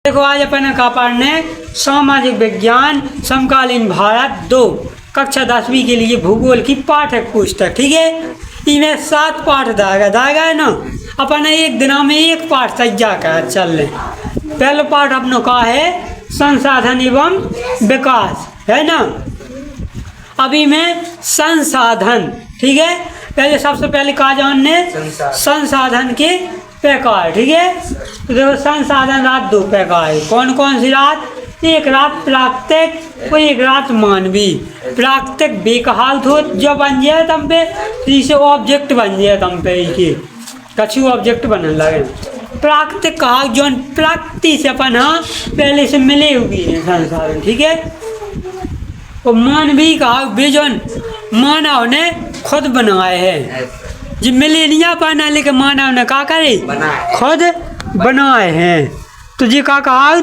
देखो आज अपन का पढ़ने सामाजिक विज्ञान समकालीन भारत 2 कक्षा 10वीं के लिए भूगोल की पाठक पुस्तक। ठीक है, इनमें 7 पाठ दाएगा है ना। अपन एक दिन में एक पाठ सज्जा कर चल रहे। पहला पाठ अपनों का है संसाधन एवं विकास, है ना। अभी में संसाधन, ठीक है, पहले सबसे पहले कहा जानने संसाधन के प्रकार। ठीक है, तो देखो संसाधन रात 2 प्रकार है। कौन कौन सी रात? एक रात प्राकृतिक और एक रात मानवीय। प्राकृतिक बेकहाल थो जो बन जाए तम पे, इसे ऑब्जेक्ट बन जाए तम पे, के कछु ऑब्जेक्ट बनने लगे। प्राकृतिक कहा जो प्रकृति से अपन हाँ पहले से मिले हुए हैं संसाधन। ठीक है, और मानवीय कहा बेजन मानव ने खुद बनाए हैं, जो मिले नहीं पाना लेकिन मानव ने क्या करे खुद बनाए हैं। तो जी का कहा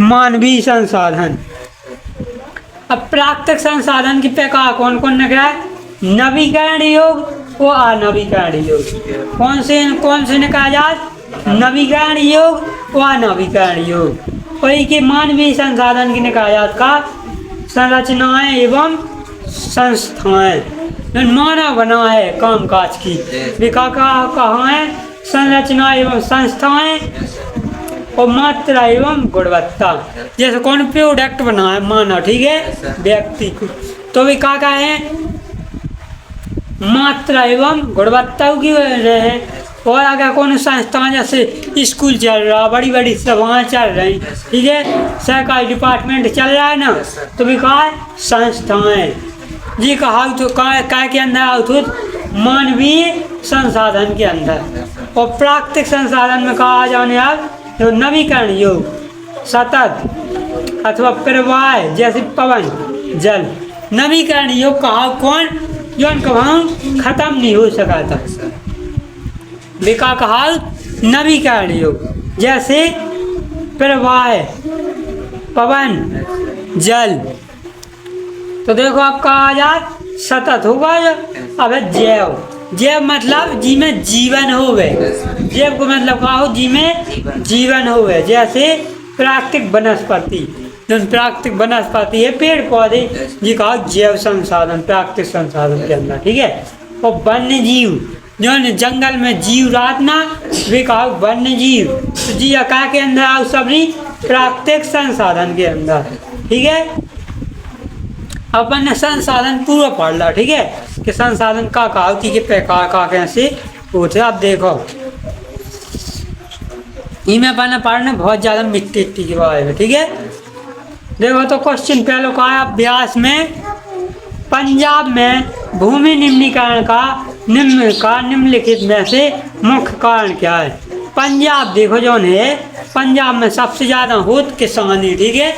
मानवीय संसाधन। अब प्राकृतिक संसाधन की प्रकार कौन कौन निकला है? नवीकरण योग और अनवीकरण योग। कौन से निकाला जाए? नवीकरण योग और अनवीकरण योग। वही के मानवीय संसाधन की निकाला जात का संरचनाएं एवं संस्थाएं मानव बना है काम काज की। विका कहाँ है? संरचना एवं संस्थाएं और मात्रा एवं गुणवत्ता। जैसे कौन प्रोडक्ट बना है मानव, ठीक है, व्यक्ति को, तो भी का है मात्रा एवं गुणवत्ता की रहे। और अगर कौन संस्थान जैसे स्कूल चल रहा, बड़ी बड़ी सभाएं चल रही, ठीक है, सरकारी डिपार्टमेंट चल रहा है ना, तो भी कहा है संस्थाएं। जी कहा तो काय के अंदर आओ तो मानवीय संसाधन के अंदर। और प्राकृतिक संसाधन में कहा जाने आप तो नवीकरण योग, सतत अथवा प्रवाह जैसे पवन जल। नवीकरण योग कहा कौन जो कभी खत्म नहीं हो सका था। विका कहा नवीकरण योग जैसे प्रवाह पवन जल। तो देखो आप कहा जाए सतत होगा। अब जैव, जैव मतलब जी में जीवन होवे। जैव को मतलब कहा हो जी में जीवन होवे। जैसे प्राकृतिक वनस्पति, जो प्राकृतिक वनस्पति है पेड़ पौधे, जी कहा जैव संसाधन प्राकृतिक संसाधन के अंदर। ठीक है, और वन्य जीव जो जंगल में जीव रात ना, वे कहा वन्य जीव। तो जी का के अंदर आओ सभी प्राकृतिक संसाधन के अंदर। ठीक है, अपन ने संसाधन पूरा पढ़ ला। ठीक है, कि संसाधन का कहा के प्रकार का कैसे होते। आप देखो इनमें अपन पढ़ने बहुत ज़्यादा मिट्टी के बारे में। ठीक है, देखो तो क्वेश्चन पहले का है अभ्यास में पंजाब में भूमि निम्नीकरण का निम्नलिखित में से मुख्य कारण क्या है? पंजाब देखो जो है, पंजाब में सबसे ज़्यादा होत किसानी। ठीक है,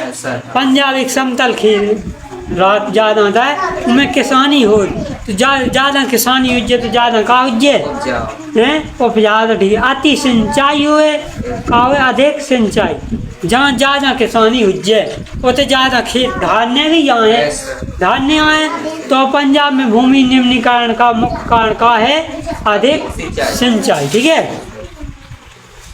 पंजाब एक समतल खेल रात ज़्यादा होता है, उनमें किसानी हो तो ज़्यादा किसानी हो तो ज़्यादा का उज्जे हैं और ज़्यादा ठीक है। अति सिंचाई हुए का हुए अधिक सिंचाई, जहाँ ज़्यादा किसानी उज्जे वो तो ज़्यादा खेत धान्य भी यहाँ है, धान्य आए। तो पंजाब में भूमि निम्नीकरण का मुख्य कारण का है अधिक सिंचाई। ठीक है,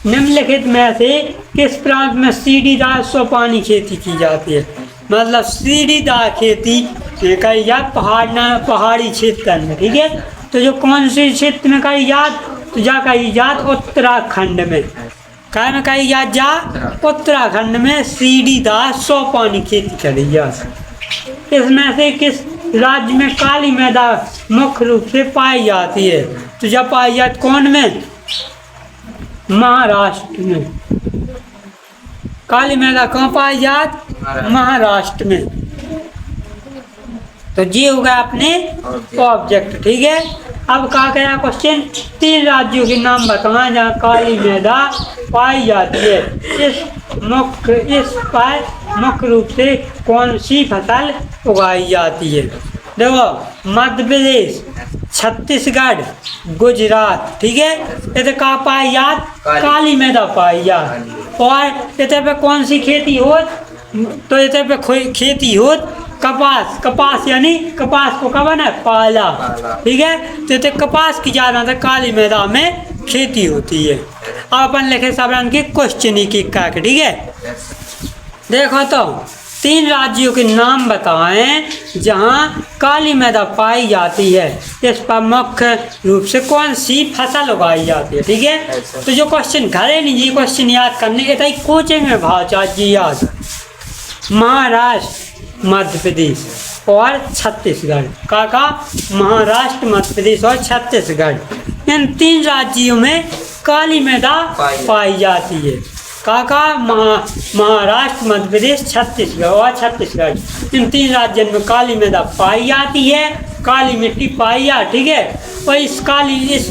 निम्नलिखित में से किस प्रांत में सीढ़ीदार स्वपानी खेती की जाती है? मतलब सीढ़ीदार खेती कही जात पहाड़ी क्षेत्र में। ठीक है, तो जो कौन से क्षेत्र में कही जात? तो जा कही जात उत्तराखंड में। क्या में कही जात? जा उत्तराखंड में सीढ़ीदार स्वपानी खेती करी जात। इसमें से किस राज्य में काली मृदा मुख्य रूप से पाई जाती है? तो जब पाई जात कौन में? महाराष्ट्र में। काली मृदा कहाँ पाई जात? महाराष्ट्र में। तो ये होगा अपने ऑब्जेक्ट। ठीक है, अब कहा गया क्वेश्चन 3 राज्यों के नाम बताएं जहाँ काली मृदा पाई जाती है। इस पर मुख्य रूप से कौन सी फसल उगाई जाती है? देखो मध्य प्रदेश, छत्तीसगढ़, गुजरात। ठीक है, इधर कहाँ पाई जात? काली मृदा पाई जात। और इधर पे कौन सी खेती हो? तो इधर पे खेती हो कपास। कपास यानी कपास को कब है पाला। ठीक है, तो इधर कपास की ज़्यादा काली मृदा में खेती होती है। अब अपन लिखे सब के क्वेश्चन एक एक का, ठीक है। देखो तो 3 राज्यों के नाम बताएं जहां काली मृदा पाई जाती है, इस पर मुख्य रूप से कौन सी फसल उगाई जाती है, ठीक है। तो जो क्वेश्चन घरे नहीं जी क्वेश्चन याद करने के तई कोचिंग में भाव चाहिए याद। महाराष्ट्र, मध्य प्रदेश और छत्तीसगढ़, का महाराष्ट्र, मध्य प्रदेश और छत्तीसगढ़, इन 3 राज्यों में काली मृदा पाई जाती है। महाराष्ट्र, मध्य प्रदेश, छत्तीसगढ़ और छत्तीसगढ़, इन 3 राज्यों में काली मृदा पाई जाती है, काली मिट्टी पाई जाती, ठीक है। और इस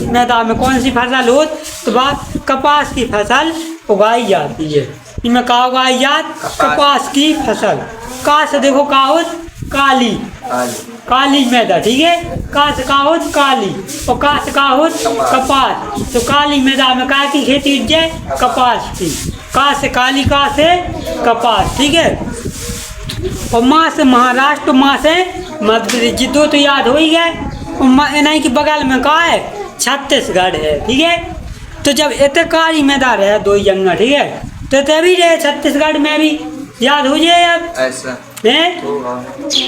मृदा में कौन सी फसल हो, तो बात कपास की फसल उगाई जाती है। इनमें क्या उगाई जाती, कपास की फसल। का से देखो का हो, काली मृदा, ठीक है। का से का हो, काली, और का से का हो, कपास। तो काली मृदा में का की खेती हो जाए, कपास की। का से काली, का से कपास, ठीक है। और माँ से महाराष्ट्र, माँ से मध्य प्रदेश, जी 2 तो याद हो ही गए। और इन्हीं के बगल में का है, छत्तीसगढ़ है, ठीक है। तो जब इतने काली मृदा रहे 2 जगह, ठीक है, तो तभी रहे छत्तीसगढ़ में भी याद हो जाए। अब ऐसा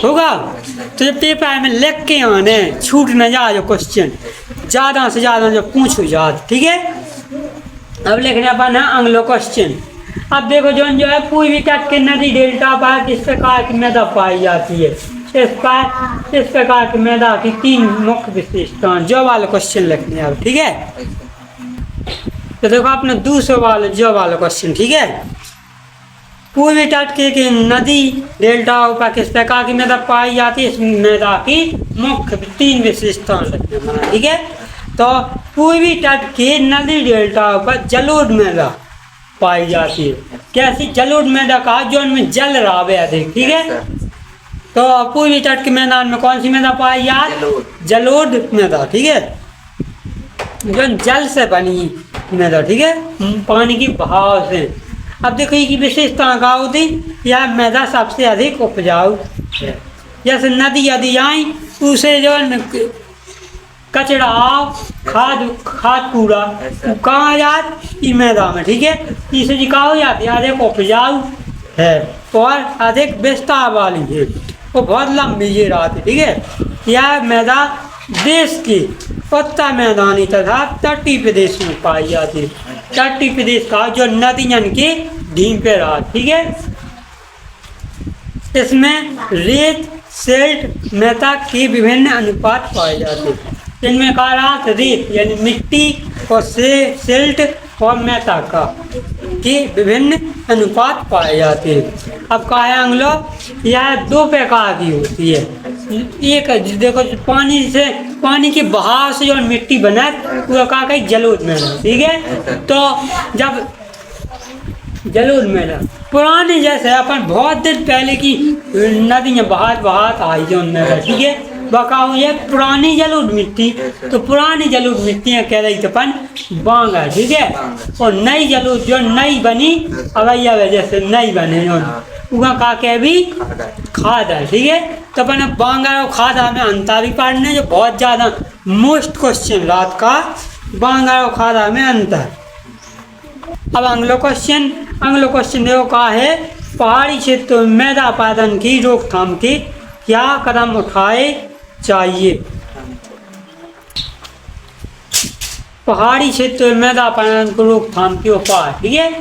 होगा तो जब पेपर में लिख के आने, छूट न जाए जो क्वेश्चन, ज़्यादा से ज़्यादा जो पूछो याद, ठीक है। अब लिखने अपन है अगला क्वेश्चन। अब देखो जो है पूर्वी तट के नदी डेल्टा पर किस प्रकार की मृदा पाई जाती है, इस प्रकार की मृदा की 3 मुख्य विशेषताएं, जो वाला क्वेश्चन लिखने अब, ठीक है। तो देखो अपने दूसरे वाले जो वाला क्वेश्चन, ठीक है। पूर्वी तट के नदी डेल्टा पर किस प्रकार की मृदा पाई जाती है, इस मृदा की मुख्य 3 विशेषताएं लिखने वाला, ठीक है। तो पूर्वी तट के नदी डेल्टा पर जलोढ़ मृदा पाई जाती है। कैसी जलोढ़ मृदा का, जो उनमें जल रहा अधिक, ठीक है। तो पूर्वी तट के मैदान में कौन सी मृदा पाई जाती, जलोढ़ मृदा, ठीक है, जो जल से बनी मृदा, ठीक है, पानी की बहाव से। अब देखो ये की विशेषता क्या होती, यह मृदा सबसे अधिक उपजाऊ है। जैसे नदी यदि आई उसे जो कचरा, खाद कूड़ा कहाँ जात, मृदा में, ठीक है। इससे जी क्या हो जाती है, अधिक उपजाऊ है और अधिक विस्तार वाली है, वो बहुत लंबी ये रहती, ठीक है। यह मृदा देश की उत्तर मैदानी तथा तटीय प्रदेश में पाई जाती है। तटीय प्रदेश का जो नदियन के ढीम पे रहा, ठीक है। इसमें रेत, सिल्ट, मृदा के विभिन्न अनुपात पाए जाते हैं। इनमें का रहा रेत यानी मिट्टी और सिल्ट और मृदा का के विभिन्न अनुपात पाए जाते हैं। अब कहा है अंगलो, यह 2 प्रकार की होती है। एक देखो पानी के बहाव से जो मिट्टी बना वो कहा कहीं जलोढ़ मृदा, ठीक है। तो जब जलोढ़ मृदा पुराने जैसे अपन बहुत दिन पहले की नदियाँ बहात आई जो मृदा, ठीक है, बकाऊ ये पुरानी जलोढ़ मिट्टी। तो पुरानी जलोढ़ मिट्टियाँ कह रही तो अपन बांगा, ठीक है। और नई जलोढ़ जो नई बनी अवैया वजह से नई बने वहाँ का कह भी खाद है, ठीक है। तो अपन बांगा और खादा में अंतर भी पढ़ने, जो बहुत ज़्यादा मोस्ट क्वेश्चन रात का, बांगा और खादा में अंतर। अब अगला क्वेश्चन देखो का है, पहाड़ी क्षेत्र में मृदा उत्पादन की रोकथाम के क्या कदम उठाए चाहिए। पहाड़ी क्षेत्र में मृदा उत्पादन को रोकथाम के उपाय, ठीक है।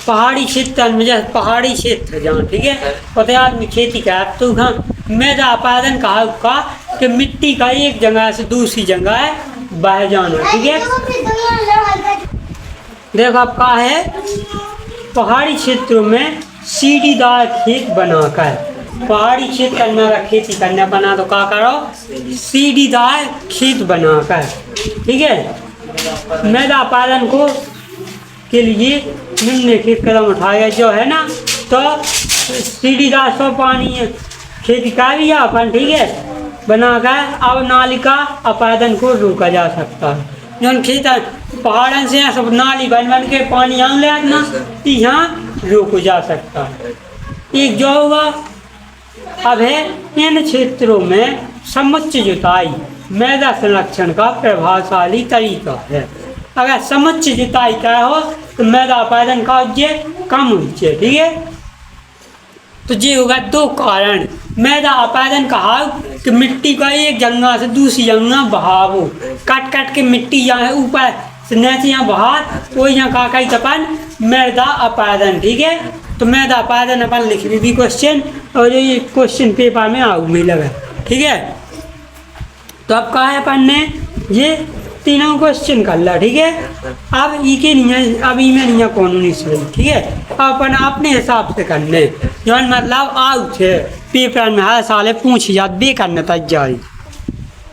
पहाड़ी क्षेत्र में जैसे पहाड़ी क्षेत्र जहाँ, ठीक है, पता आदमी खेती का तो वहाँ मृदा उत्पादन का कि मिट्टी का एक जगह से दूसरी जगह बह जाना, ठीक है। देखो अब का है, पहाड़ी क्षेत्रों में सीढ़ीदार खेत बनाकर, पहाड़ी क्षेत्र में खेती करने बना तो क्या करो, सीढ़ीदार खेत बनाकर, ठीक है। मृदा उत्पादन को के लिए निम्नलिखित कदम उठाया जो है ना, तो सीढ़ीदार सो पानी है खेती का लिया अपन, ठीक है, बनाकर अब नाली का उत्पादन को रोका जा सकता है। जो खेत पहाड़न से सब नाली बन के पानी आने लगे ना, यहाँ रोका जा सकता है। एक जो हुआ अब है, इन क्षेत्रों में समुच्चय जुताई मृदा संरक्षण का प्रभावशाली तरीका है। अगर समुच्च जुताई का हो तो मैदा उत्पादन का जे कम हो जाए। ठीक है, तो ये होगा दो कारण मैदा उत्पादन कहा कि मिट्टी का एक जगह से दूसरी जगह बहावो, काट काट के मिट्टी यहाँ ऊपर से नीचे यहाँ बहा वो यहाँ का कई अपन मैदा उत्पादन। ठीक है, तो मैदा उत्पादन अपन लिख भी क्वेश्चन और ये क्वेश्चन पेपर में आऊ भी लगा। ठीक है, तो अब कहा है अपन ने ये तीनों क्वेश्चन कर ला। ठीक है, अब ई के नहीं, अब ई में नहीं कौन नहीं सही। ठीक है, अब अपन अपने हिसाब से करने जौन मतलब आउ थे पेपर में हर साल पूछ याद भी करने तक जाए।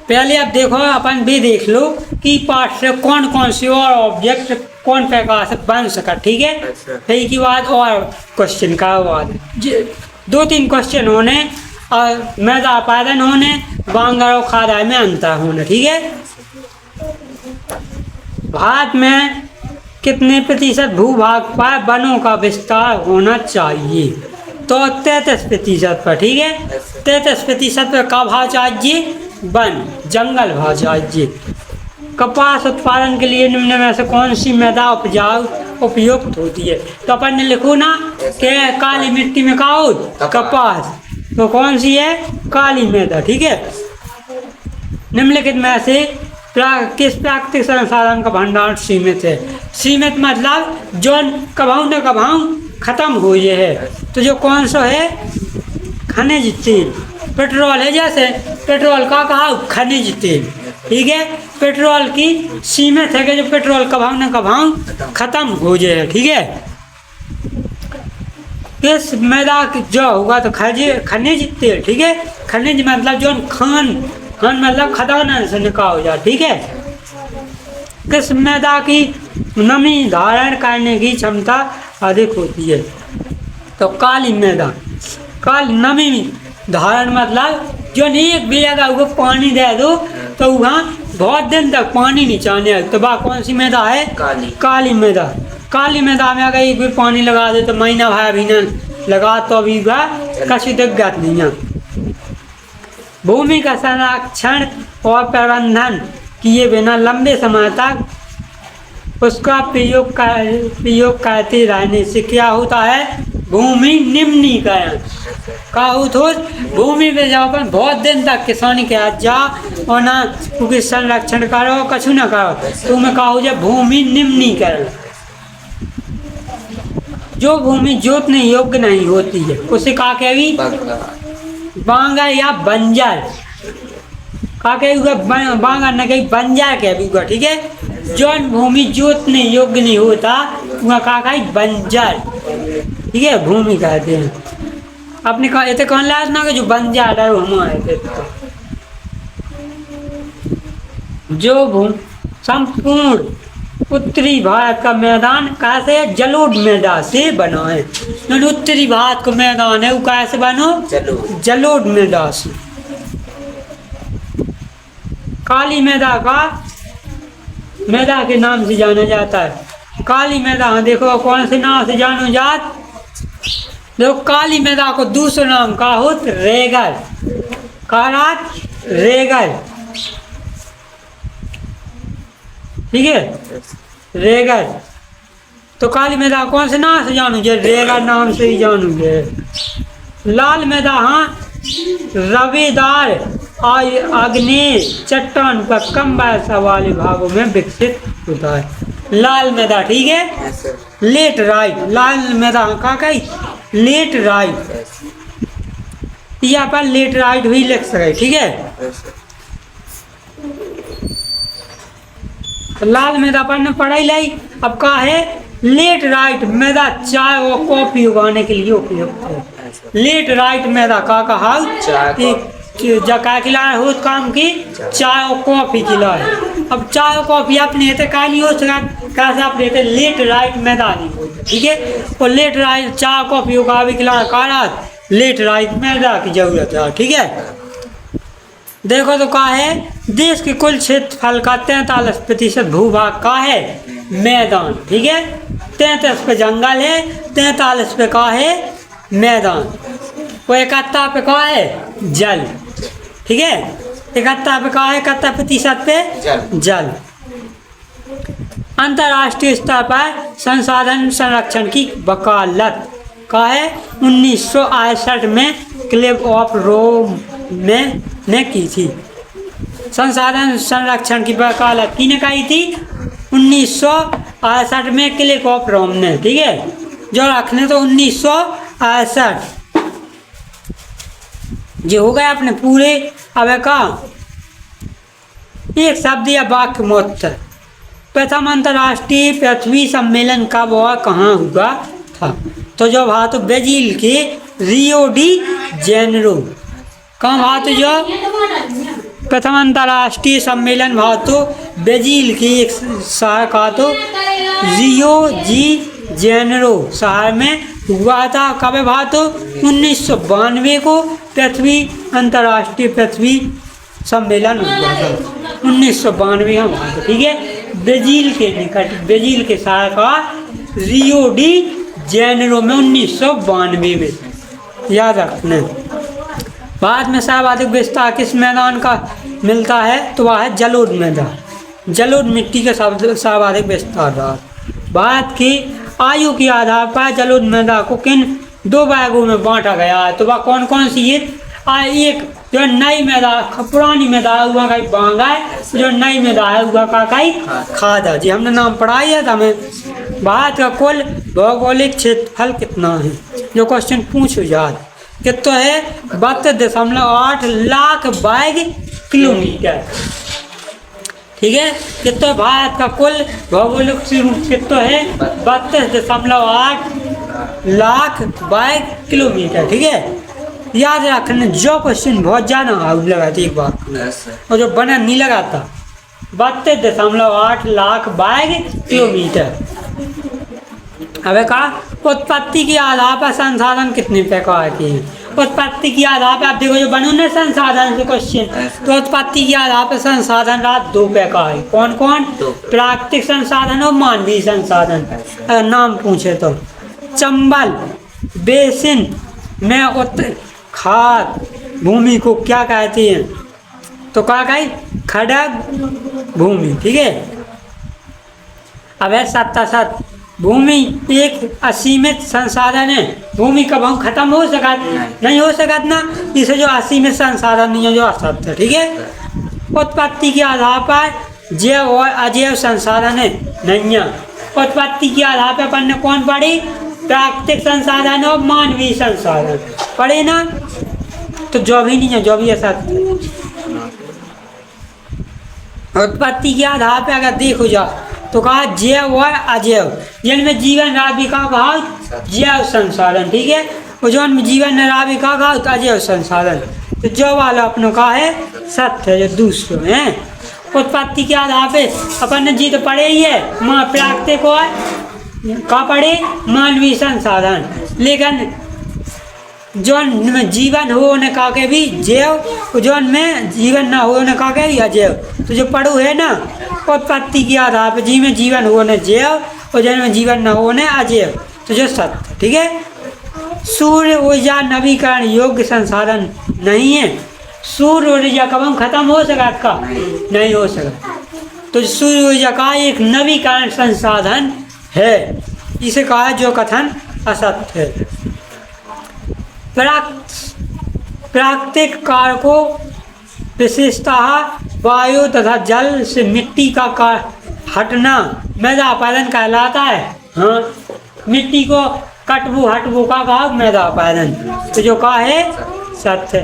पहले अब देखो अपन भी देख लो कि पाठ से कौन कौन से और ऑब्जेक्ट कौन प्रकार से बन सका। ठीक है, फिर की बात और क्वेश्चन का बाद 2-3 क्वेश्चन होने और मैदा उत्पादन होने बांगर और खादाई में अंतर होने। ठीक है, भारत में कितने प्रतिशत भूभाग पर वनों का विस्तार होना चाहिए? तो 33% पर। ठीक है, 33% पर का भाव चाहिए? वन जंगल भाव चाहिए। कपास उत्पादन के लिए निम्न में से कौन सी मृदा उपजाऊ उपयुक्त होती है? तो अपन ने लिखो ना कि काली मिट्टी में का हो कपास, तो कौन सी है? काली मृदा। ठीक है, निम्नलिखित में से किस प्राकृतिक संसाधन का भंडार सीमित है? सीमित मतलब जो कभाऊ न कभाऊ खत्म हो ये है, तो जो कौन सा है? खनिज तेल। पेट्रोल है, जैसे पेट्रोल का कहा खनिज तेल। ठीक है, पेट्रोल की सीमित है कि जो पेट्रोल कभाऊ न कभाऊ खत्म हो जाए। ठीक है, किस मैदा जो होगा तो खनिज तेल। ठीक है, खनिज मतलब जो खान मतलब खदान से निकाल हो जाए। ठीक है, किस मैदा की नमी धारण करने की क्षमता अधिक होती है? तो काली मैदा। काली नमी धारण मतलब जो एक भी जगह वो पानी दे दो तो वहाँ बहुत दिन तक पानी नहीं चाहने, तो वह कौन सी मैदा है? काली मैदा। काली मैदा में अगर एक भी पानी लगा दे तो महीना भाई अभी न लगा तो अभी वह कभी दिक्कत नहीं है। भूमि का संरक्षण और प्रबंधन किए बिना लंबे समय तक उसका प्रयोग करते रहने से क्या होता है? भूमि निम्नीकरण का हो तो भूमि में जाओ पर बहुत दिन तक किसानी के आज जा और ना क्योंकि संरक्षण करो कछु ना करो तो मैं कहा हो जाए भूमि निम्नीकरण। जो भूमि जोतने योग्य नहीं होती है उसे कहा कभी बांगर या बंजर का बांगर न कहीं बंजर के भी। ठीक है, जो भूमि जोतने योग्य नहीं होता वह कहा बंजर। ठीक है, भूमि कहते हैं। अपने ऐसे कौन लाज ना जो बंजर है हम आए थे। जो भूमि संपूर्ण उत्तरी भारत का मैदान कैसे जलोढ़ मैदा से बना है? जो उत्तरी भारत का मैदान है वो कैसे बनो? जलोढ़ मैदा से। काली मैदा का मैदा के नाम से जाना जाता है। काली मैदा देखो कौन से नाम से जानो जात? देखो काली मैदा को दूसरा नाम का हो रेगल। कारात रेगल। ठीक है, रेगल। तो काली मैदा कौन से नाम से जानोगे? रेगल नाम से ही जानोगे। लाल मैदा हाँ रवेदार आग्नेय चट्टान पर कम वर्षा वाले भागों में विकसित होता है। लाल मैदा। ठीक है, लेट राइट। लाल मैदा का कही लेट राइट, यहाँ पर लेट राइट भी लिख सके। ठीक है, लाल मैदा पर ने पढ़ाई लाई। अब कहा है लेट राइट मैदा चाय और कॉफी उगाने के लिए उपयुक्त है। लेट राइट मैदा का कहा जका खिलाए हो काम की चाय और कॉफी खिलाए। अब चाय और कॉफी अपने हेते का नहीं हो सका कैसे अपने हेते लेट राइट मैदा नहीं हो। ठीक है, और लेट राइट चाय कॉफी उगा भी खिलाए कारण लेट राइट मैदा की जरूरत है। ठीक है, देखो तो कहा है देश के कुल क्षेत्रफल का 43% भूभाग का है मैदान। ठीक है, 33 पे जंगल है, 43 पे का है मैदान, वो 71 पे का है जल। ठीक है, 71 पे का है 71% पे जल। अंतर्राष्ट्रीय स्तर पर संसाधन संरक्षण की वकालत का है 1961 में क्लब ऑफ रोम में ने की थी। संसाधन संरक्षण की वकालत किने कही थी? 1961 में क्लब ऑफ रोम ने, ठीक है, जो रखने तो 1961 ये हो गया अपने पूरे। अब का एक शब्द या वाक्य मत। प्रथम अंतर्राष्ट्रीय पृथ्वी सम्मेलन कब और कहाँ हुआ था? तो जो हुआ तो ब्राजील के रियो डी जेनेरो। कहाँ हुआ तो जो प्रथम अंतर्राष्ट्रीय सम्मेलन हुआ तो ब्राजील के एक शहर का तो रियो डी जेनेरो शहर में हुआ था। कब हुआ तो 1992 को पृथ्वी अंतर्राष्ट्रीय पृथ्वी सम्मेलन हुआ था 1992 में हुआ था, ठीक है। ब्राजील के निकट ब्राजील के शहर का रियो डी जेनेरो में 1992 में, याद रखना। बाद में सर्वाधिक विस्तार किस मैदान का मिलता है? तो वह है जलोढ़ मैदान। जलोढ़ मिट्टी के सर्वाधिक विस्तार रहा। भारत की आयु के आधार पर जलोढ़ मैदान को किन दो भागों में बांटा गया है? तो वह कौन कौन सी है? एक जो नई मैदान पुरानी मैदान हुआ का बांगा है, जो नई मैदान है हुआ का खादा। जी हमने नाम पढ़ाई है था हमें। भारत का कुल भौगोलिक क्षेत्रफल कितना है? जो क्वेश्चन पूछो याद कितना है? 32.8 लाख वर्ग किलोमीटर, ठीक है। कितना भारत का कुल भौगोलिक कितना है? 32.8 लाख वर्ग किलोमीटर, ठीक है। याद रखना जो क्वेश्चन बहुत ज़्यादा आउट लगाती एक बार और जो बना नहीं लगाता 32.8 लाख वर्ग किलोमीटर। अब कहा उत्पत्ति के आधार पर संसाधन कितने प्रकार के हैं? उत्पत्ति के आधार पर आप देखो जो बनो ना संसाधन से क्वेश्चन, तो उत्पत्ति के आधार पर संसाधन रात दो प्रकार है। कौन कौन? प्राकृतिक संसाधन और मानवीय संसाधन। अगर नाम पूछे तो चंबल बेसिन में खाद भूमि को क्या कहते हैं? तो क्या कहे? खड़ग भूमि, ठीक है। अब है सत्तासत भूमि एक असीमित संसाधन है। भूमि कब हम खत्म हो सका नहीं हो सकता ना, इसे जो असीमित संसाधन नहीं है जो असत है, ठीक है। उत्पत्ति के आधार पर जैव और अजैव संसाधन है नहीं है। उत्पत्ति के आधार पर अपन ने कौन पढ़ी? प्राकृतिक संसाधन और मानवीय संसाधन पढ़े ना। तो जो भी नहीं है जो भी असत है। उत्पत्ति के आधार पर अगर देखो जाओ तो कहा जैव और अजैव, जिनमें जीवन राशि का भाव जैव संसाधन, ठीक है। और जो में जीवन राशि का भाव तो अजैव संसाधन। तो जो वाला अपनों का है सत्य है, जो दूसरे हैं। उत्पत्ति के आधार पे अपन ने जी तो पढ़े ही है माँ प्राकृतिक और का पढ़े मानवीय संसाधन, लेकिन जो में जीवन हो ने का के भी जैव, जो में जीवन ना हो ने का के भी अजैव। तो जो पढ़ो है ना उत्पत्ति के आधार पर जी में जीवन हो ने जैव और जिनमें जीवन न हो ने अजैव, तो जो सत्य, ठीक है। सूर्य ऊर्जा नवीकरण योग्य संसाधन नहीं है। सूर्य ऊर्जा कब हम खत्म हो सका का? नहीं हो सका। तो सूर्य ऊर्जा का एक नवीकरण संसाधन है, इसे कहा जो कथन असत्य है। प्राकृतिक कारकों विशेषतः वायु तथा जल से मिट्टी का हटना मैदा अपैदन कहलाता है। हाँ, मिट्टी को कटबू हटबू का कहा मैदा अपैदन। तो जो कहा है सत्य।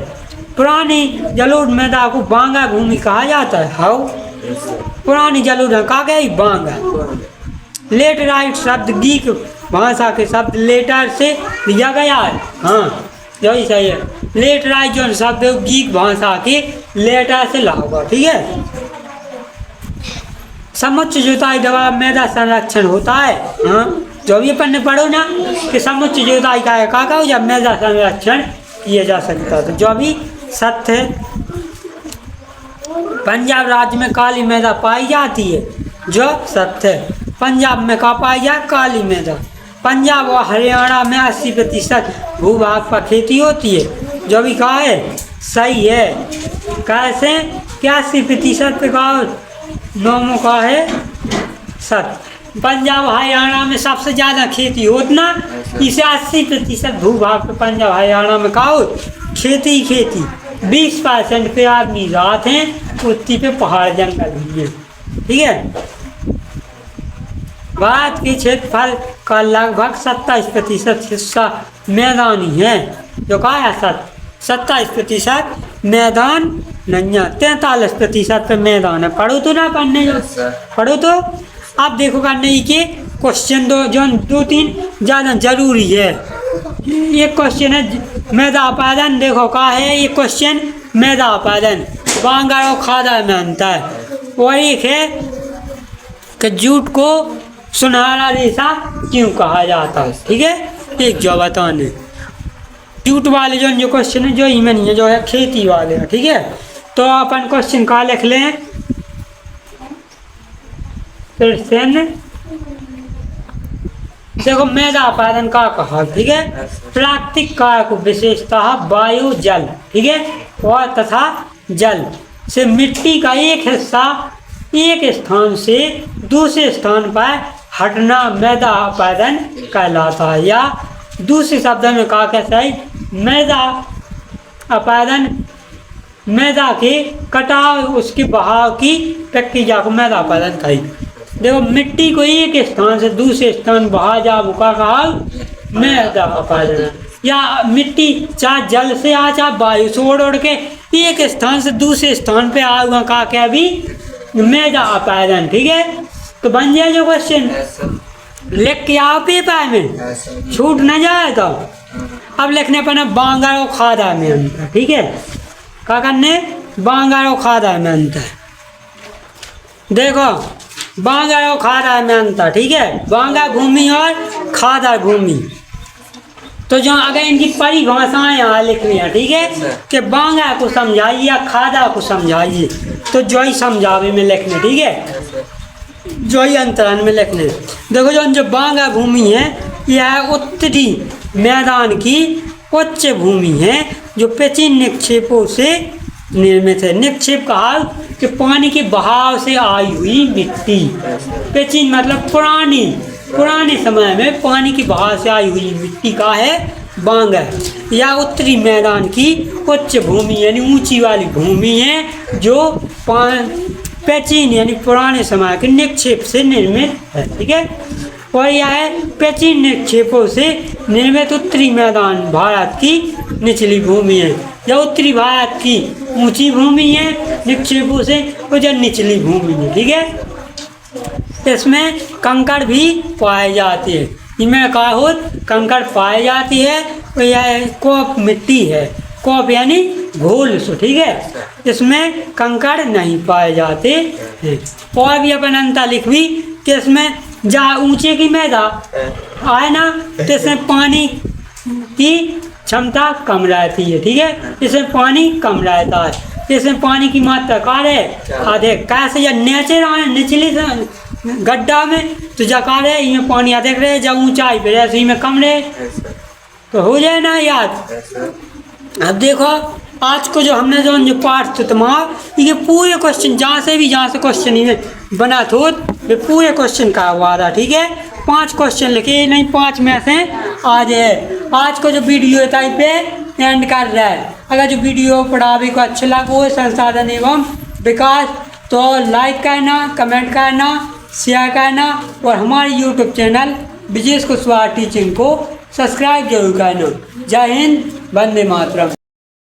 पुरानी जलोढ़ मैदा को बांगा भूमि कहा जाता है। हाउ पुरानी जलोढ़ कहा गया बांगा। लेटराइट शब्द गीक भाषा के शब्द लेटर से लिया गया है। हाँ यही सही है। लेटराइट जो शब्द गीक भाषा के लेटर से ला होगा, ठीक है। समुच्च जुताई दवा मैदा संरक्षण होता है। हाँ जो भी अपन ने पढ़ो ना कि समुच्च जुताई का है जब मैदा संरक्षण किया जा सकता है। तो जो भी सत्य है। पंजाब राज्य में काली मैदा पाई जाती है, जो सत्य है। पंजाब में कहाँ पाई जाए काली मैदा? पंजाब और हरियाणा में 80% भूभाग पर खेती होती है, जो भी कहा है सही है। कैसे? क्या 80% पे कहा नौमों का है पंजाब हरियाणा में सबसे ज़्यादा खेती होत ना, इसे 80% भूभाग पे पंजाब हरियाणा में का हो खेती 20% पे आदमी रात हैं, उत्ती पे पहाड़ जंगल भी है। ठीक है, भारत के क्षेत्रफल का लगभग 27% हिस्सा मैदानी है। जो कहा है 27% मैदान नहीं है, 43% पे मैदान है। पढ़ो तो ना पढ़ने पढ़ो तो। अब देखो करने के क्वेश्चन जो 2-3 ज़्यादा जरूरी है। एक क्वेश्चन है मैदा उत्पादन, देखो का है ये क्वेश्चन मैदा उत्पादन बांगर और खादा में अंतर। और एक है कि जूट को सुनहरा रेशा क्यों कहा जाता है। ठीक है, एक जो बताने जूट वाले जो क्वेश्चन है जो इमें नहीं है, जो है खेती वाले हैं। ठीक है, तो अपन क्वेश्चन का लिख लें फिर से। देखो मैदा उत्पादन का कहा, ठीक है, प्राकृतिक कारक विशेषता वायु जल, ठीक है, और तथा जल से मिट्टी का एक हिस्सा एक स्थान से दूसरे स्थान पर हटना मैदा उत्पादन कहलाता है। या दूसरे शब्द में कहा कैसा है, मैदा उत्पादन मैदा के कटाव उसके बहाव की प्रक्रिया को मैदा उत्पादन कही। देखो मिट्टी को एक स्थान से दूसरे स्थान बहा जा का कहा मैदा उत्पादन। या मिट्टी चाहे जल से आ चाहे वायु से उड़ के एक स्थान से दूसरे स्थान पे आ हुआ का क्या भी मैदा उत्पादन। ठीक है, तो बन जाए जो क्वेश्चन लिख के आओ पेपर में, छूट न जाए। तो अब लिखने पर ना बांगर और खादा में अंतर। ठीक है, क्या करने बांगर और खादा में अंतर। देखो बांगर और खादा में अंतर। ठीक है, बांगर भूमि और खादा भूमि। तो जो अगर इनकी परिभाषाएं यहाँ लिख रही हैं, ठीक है, कि बांगा को समझाइए या खादा को समझाइए, तो जो ही समझावे में लिखने। ठीक है, जो ही अंतरण में लिखने। देखो जो बांगा भूमि है यह उत्तरी मैदान की उच्च भूमि है जो प्राचीन निक्षेपों से निर्मित है। निक्षेप कहा कि पानी के बहाव से आई हुई मिट्टी। प्राचीन मतलब पुराने समय में पानी के बहाव से आई हुई मिट्टी का है बांगर। या उत्तरी मैदान की उच्च भूमि यानी ऊंची वाली भूमि है जो प्राचीन यानी पुराने समय के निक्षेप से निर्मित है। ठीक है, और यह है प्राचीन निक्षेपों से निर्मित उत्तरी मैदान भारत की निचली भूमि है। या उत्तरी भारत की ऊंची भूमि है निक्षेपों से, और जो निचली भूमि है। ठीक है, इसमें कंकड़ भी पाए जाते हैं। इनमें का हो कंकड़ पाए जाती है। और यह कोप मिट्टी है, कोप यानी घोल सो। ठीक है, इसमें कंकड़ नहीं पाए जाते हैं। और भी अपन अंतर लिख भी कि इसमें जहाँ ऊंचे की मैदा आए ना तो इसमें पानी की क्षमता कम रहती है। ठीक है, इसमें पानी कम रहता है। इसमें पानी की मात्रा कार है अधिक। कैसे या नीचे निचली गड्ढा में तो जकार है इनमें पानी अधिक रहे, जब ऊंचाई पे रहे इनमें कम रहे, तो हो जाए ना याद। अब देखो आज को जो हमने जो पाठ तो तुम्हारा ये पूरे क्वेश्चन जहाँ से क्वेश्चन इन्हें बना तो वे पूरे क्वेश्चन का हुआ था। ठीक है, 5 क्वेश्चन लिखे नहीं, 5 में से आज है। आज को जो वीडियो है पे एंड कर रहा है। अगर जो वीडियो पढ़ावे को अच्छा लगा हो संसाधन एवं विकास तो लाइक करना, कमेंट करना, शेयर करना और हमारे YouTube channel Vijesh Kushwaha teaching को सब्सक्राइब जरूर करना। जय हिंद, वंदे मातरम।